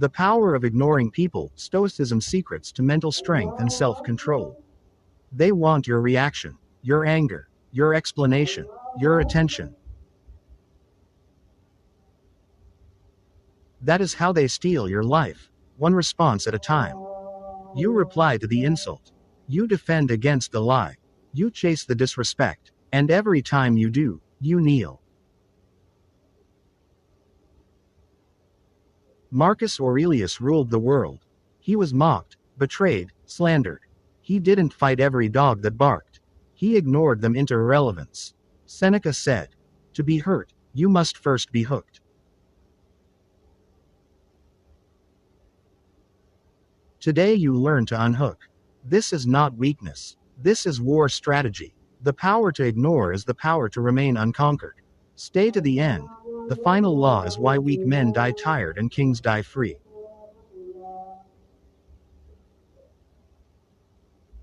The power of ignoring people, Stoicism's secrets to mental strength and self-control. They want your reaction, your anger, your explanation, your attention. That is how they steal your life, one response at a time. You reply to the insult. You defend against the lie. You chase the disrespect. And every time you do, you kneel. Marcus Aurelius ruled the world. He was mocked, betrayed, slandered. He didn't fight every dog that barked. He ignored them into irrelevance. Seneca said, "To be hurt, you must first be hooked." Today you learn to unhook. This is not weakness. This is war strategy. The power to ignore is the power to remain unconquered. Stay to the end. The final law is why weak men die tired and kings die free.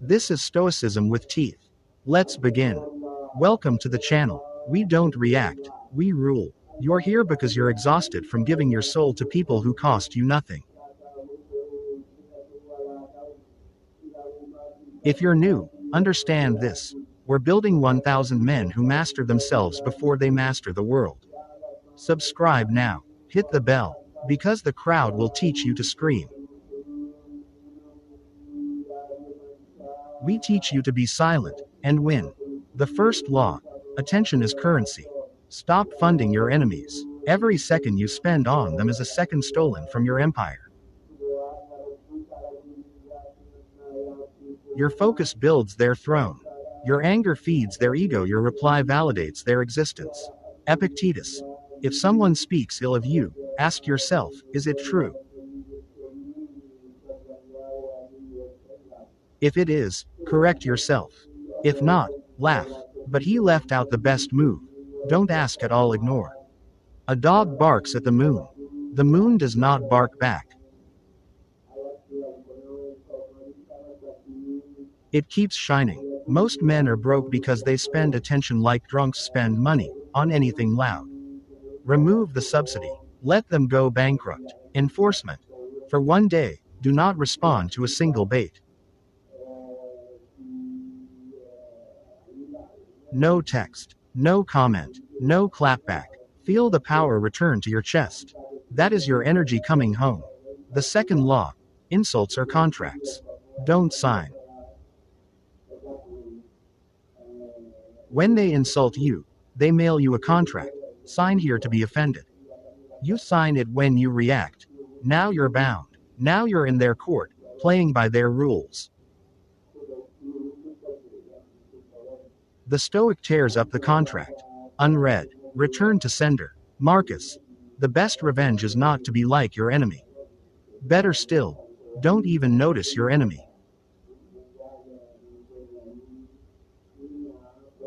This is Stoicism with teeth. Let's begin. Welcome to the channel. We don't react, we rule. You're here because you're exhausted from giving your soul to people who cost you nothing. If you're new, understand this. We're building 1,000 men who master themselves before they master the world. Subscribe now. Hit the bell. Because the crowd will teach you to scream. We teach you to be silent and win. The first law. Attention is currency. Stop funding your enemies. Every second you spend on them is a second stolen from your empire. Your focus builds their throne. Your anger feeds their ego. Your reply validates their existence. Epictetus. If someone speaks ill of you, ask yourself, is it true? If it is, correct yourself. If not, laugh. But he left out the best move. Don't ask at all, ignore. A dog barks at the moon. The moon does not bark back. It keeps shining. Most men are broke because they spend attention like drunks spend money, on anything loud. Remove the subsidy. Let them go bankrupt. Enforcement. For one day, do not respond to a single bait. No text. No comment. No clapback. Feel the power return to your chest. That is your energy coming home. The second law. Insults are contracts. Don't sign. When they insult you, they mail you a contract. Sign here to be offended. You sign it when you react. Now you're bound. Now you're in their court, playing by their rules. The Stoic tears up the contract. Unread. Return to sender. Marcus. The best revenge is not to be like your enemy. Better still, don't even notice your enemy.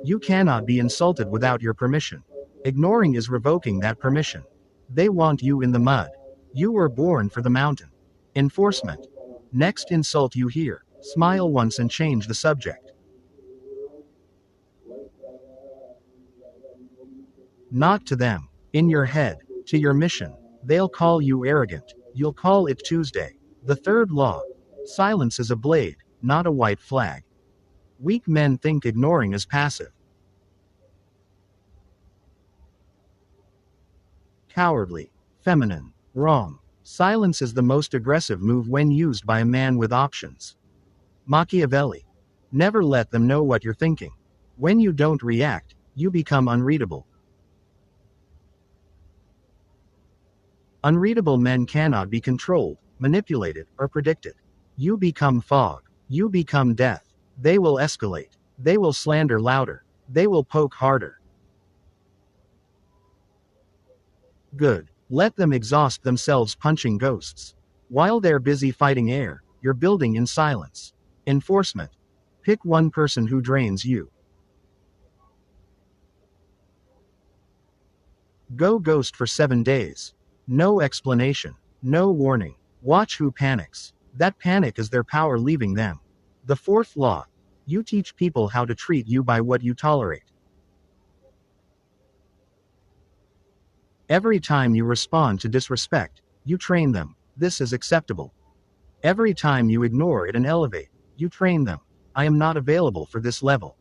You cannot be insulted without your permission. Ignoring is revoking that permission. They want you in the mud. You were born for the mountain. Enforcement. Next insult you hear, smile once and change the subject. Not to them. In your head, to your mission. They'll call you arrogant. You'll call it Tuesday. The third law. Silence is a blade, not a white flag. Weak men think ignoring is passive. Cowardly. Feminine. Wrong. Silence is the most aggressive move when used by a man with options. Machiavelli. Never let them know what you're thinking. When you don't react, you become unreadable. Unreadable men cannot be controlled, manipulated, or predicted. You become fog. You become death. They will escalate. They will slander louder. They will poke harder. Good. Let them exhaust themselves punching ghosts. While they're busy fighting air, you're building in silence. Enforcement. Pick one person who drains you. Go ghost for 7 days. No explanation. No warning. Watch who panics. That panic is their power leaving them. The fourth law. You teach people how to treat you by what you tolerate. Every time you respond to disrespect, you train them. This is acceptable. Every time you ignore it and elevate, you train them. I am not available for this level.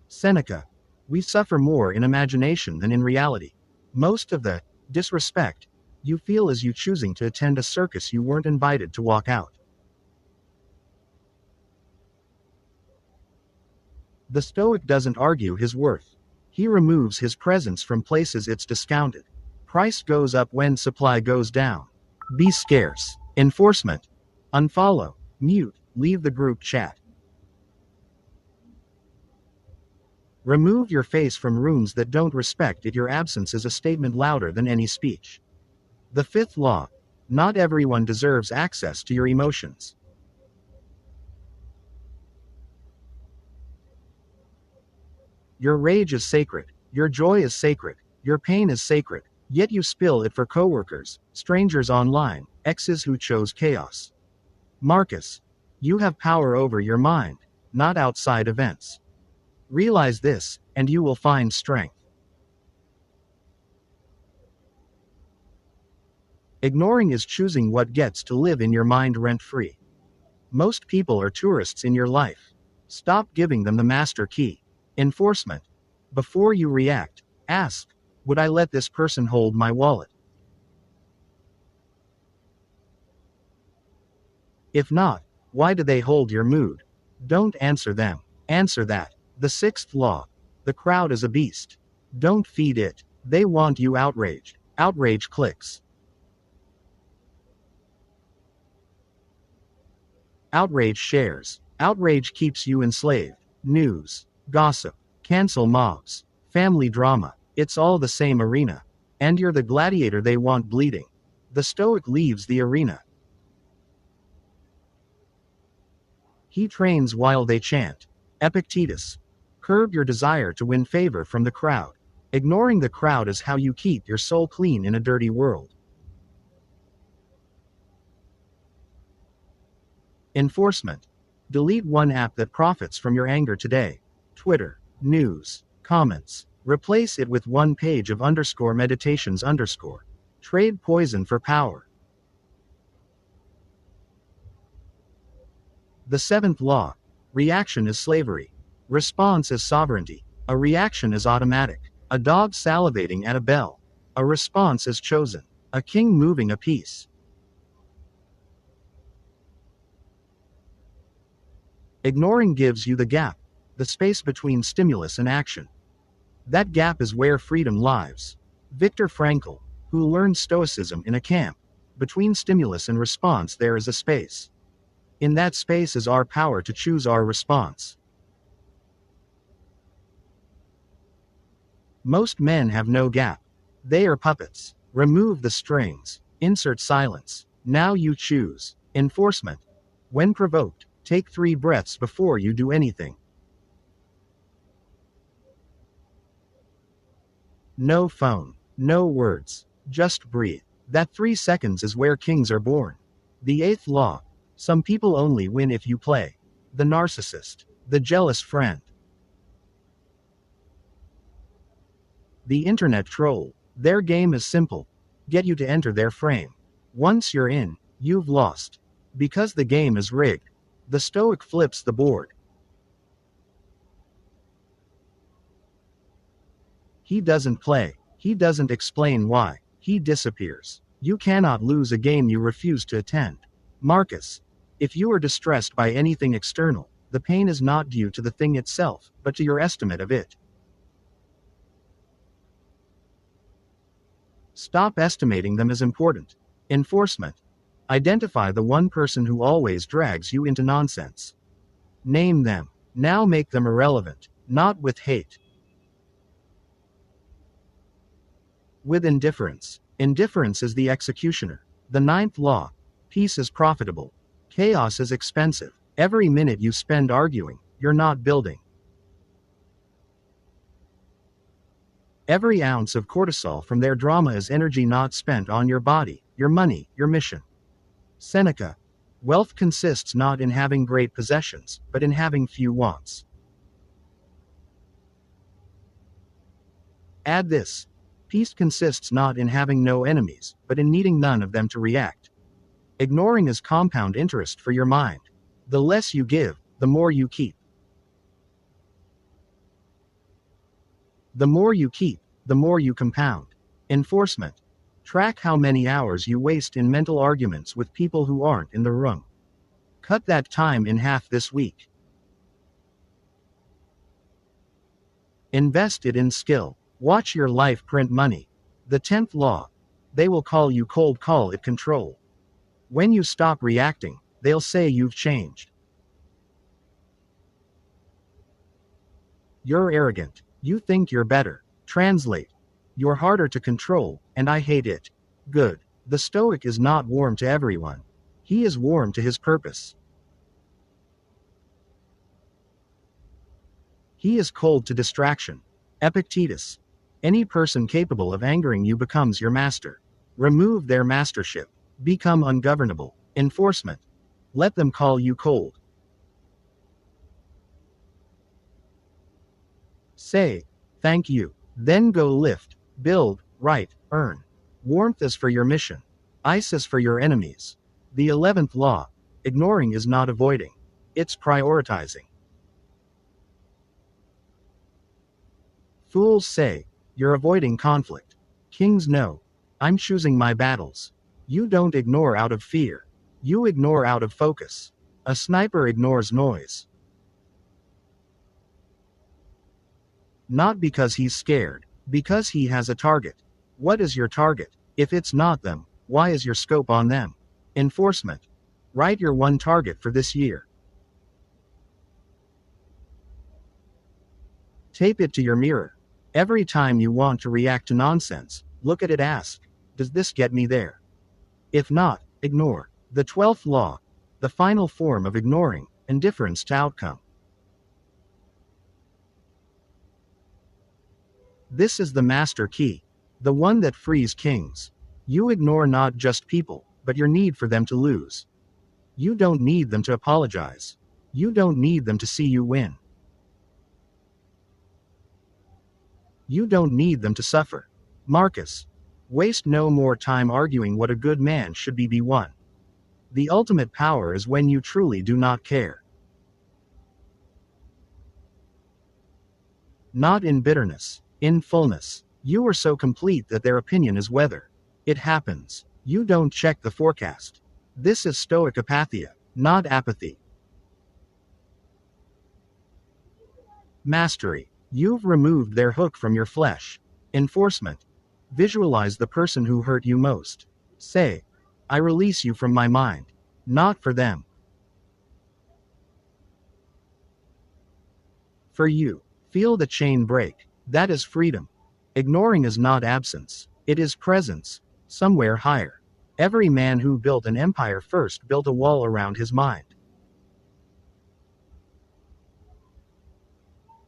Seneca. We suffer more in imagination than in reality. Most of the disrespect you feel is you choosing to attend a circus you weren't invited to walk out. The Stoic doesn't argue his worth. He removes his presence from places it's discounted. Price goes up when supply goes down. Be scarce. Enforcement. Unfollow. Mute. Leave the group chat. Remove your face from rooms that don't respect it. Your absence is a statement louder than any speech. The fifth law. Not everyone deserves access to your emotions. Your rage is sacred. Your joy is sacred. Your pain is sacred. Yet you spill it for coworkers, strangers online, exes who chose chaos. Marcus. You have power over your mind, not outside events. Realize this, and you will find strength. Ignoring is choosing what gets to live in your mind rent-free. Most people are tourists in your life. Stop giving them the master key. Enforcement. Before you react, ask, would I let this person hold my wallet? If not, why do they hold your mood? Don't answer them. Answer that. The sixth law. The crowd is a beast. Don't feed it. They want you outraged. Outrage clicks. Outrage shares. Outrage keeps you enslaved. News. Gossip. Cancel mobs. Family drama. It's all the same arena. And you're the gladiator they want bleeding. The Stoic leaves the arena. He trains while they chant. Epictetus. Curb your desire to win favor from the crowd. Ignoring the crowd is how you keep your soul clean in a dirty world. Enforcement. Delete one app that profits from your anger today. Twitter, news, comments. Replace it with one page of _meditations_. Trade poison for power. The seventh law. Reaction is slavery. Response is sovereignty. A reaction is automatic. A dog salivating at a bell. A response is chosen. A king moving a piece. Ignoring gives you the gap, the space between stimulus and action. That gap is where freedom lies. Viktor Frankl, who learned Stoicism in a camp. Between stimulus and response there is a space. In that space is our power to choose our response. Most men have no gap. They are puppets. Remove the strings. Insert silence. Now you choose. Enforcement. When provoked, take 3 breaths before you do anything. No phone. No words. Just breathe. That 3 seconds is where kings are born. The eighth law. Some people only win if you play. The narcissist. The jealous friend. The internet troll. Their game is simple. Get you to enter their frame. Once you're in, you've lost. Because the game is rigged. The Stoic flips the board. He doesn't play. He doesn't explain why. He disappears. You cannot lose a game you refuse to attend. Marcus. If you are distressed by anything external, the pain is not due to the thing itself, but to your estimate of it. Stop estimating them as important. Enforcement. Identify the one person who always drags you into nonsense. Name them. Now make them irrelevant, not with hate. With indifference. Indifference is the executioner. The ninth law. Peace is profitable. Chaos is expensive. Every minute you spend arguing, you're not building. Every ounce of cortisol from their drama is energy not spent on your body, your money, your mission. Seneca. Wealth consists not in having great possessions, but in having few wants. Add this. Peace consists not in having no enemies, but in needing none of them to react. Ignoring is compound interest for your mind. The less you give, the more you keep. The more you keep, the more you compound. Enforcement. Track how many hours you waste in mental arguments with people who aren't in the room. Cut that time in half this week. Invest it in skill. Watch your life print money. The 10th law. They will call you cold, call it control. When you stop reacting, they'll say you've changed. You're arrogant. You think you're better. Translate. You're harder to control, and I hate it. Good. The Stoic is not warm to everyone. He is warm to his purpose. He is cold to distraction. Epictetus. Any person capable of angering you becomes your master. Remove their mastership. Become ungovernable. Enforcement. Let them call you cold. Say, thank you. Then go lift, build, write, earn. Warmth is for your mission. Ice is for your enemies. The 11th law. Ignoring is not avoiding. It's prioritizing. Fools say, you're avoiding conflict. Kings know, I'm choosing my battles. You don't ignore out of fear. You ignore out of focus. A sniper ignores noise. Not because he's scared, because he has a target. What is your target? If it's not them, why is your scope on them? Enforcement. Write your one target for this year. Tape it to your mirror. Every time you want to react to nonsense, look at it, ask, does this get me there? If not, ignore. The 12th law. The final form of ignoring, indifference to outcome. This is the master key. The one that frees kings. You ignore not just people, but your need for them to lose. You don't need them to apologize. You don't need them to see you win. You don't need them to suffer. Marcus. Waste no more time arguing what a good man should be one. The ultimate power is when you truly do not care. Not in bitterness, in fullness. You are so complete that their opinion is weather. It happens. You don't check the forecast. This is Stoic apatheia, not apathy. Mastery. You've removed their hook from your flesh. Enforcement. Visualize the person who hurt you most. Say, I release you from my mind. Not for them. For you. Feel the chain break. That is freedom. Ignoring is not absence. It is presence. Somewhere higher. Every man who built an empire first built a wall around his mind.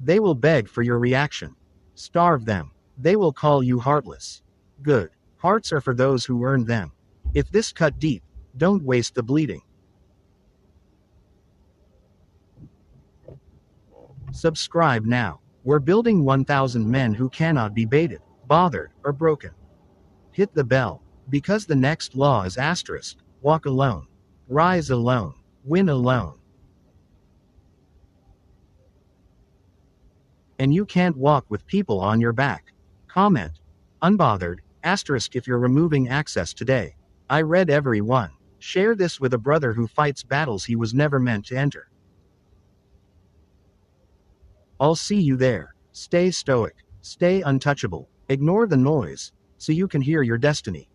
They will beg for your reaction. Starve them. They will call you heartless. Good. Hearts are for those who earned them. If this cut deep, don't waste the bleeding. Subscribe now. We're building 1,000 men who cannot be baited, bothered, or broken. Hit the bell, because the next law is asterisk. Walk alone. Rise alone. Win alone. And you can't walk with people on your back. Comment. Unbothered, asterisk if you're removing access today. I read every one. Share this with a brother who fights battles he was never meant to enter. I'll see you there. Stay stoic. Stay untouchable. Ignore the noise, so you can hear your destiny.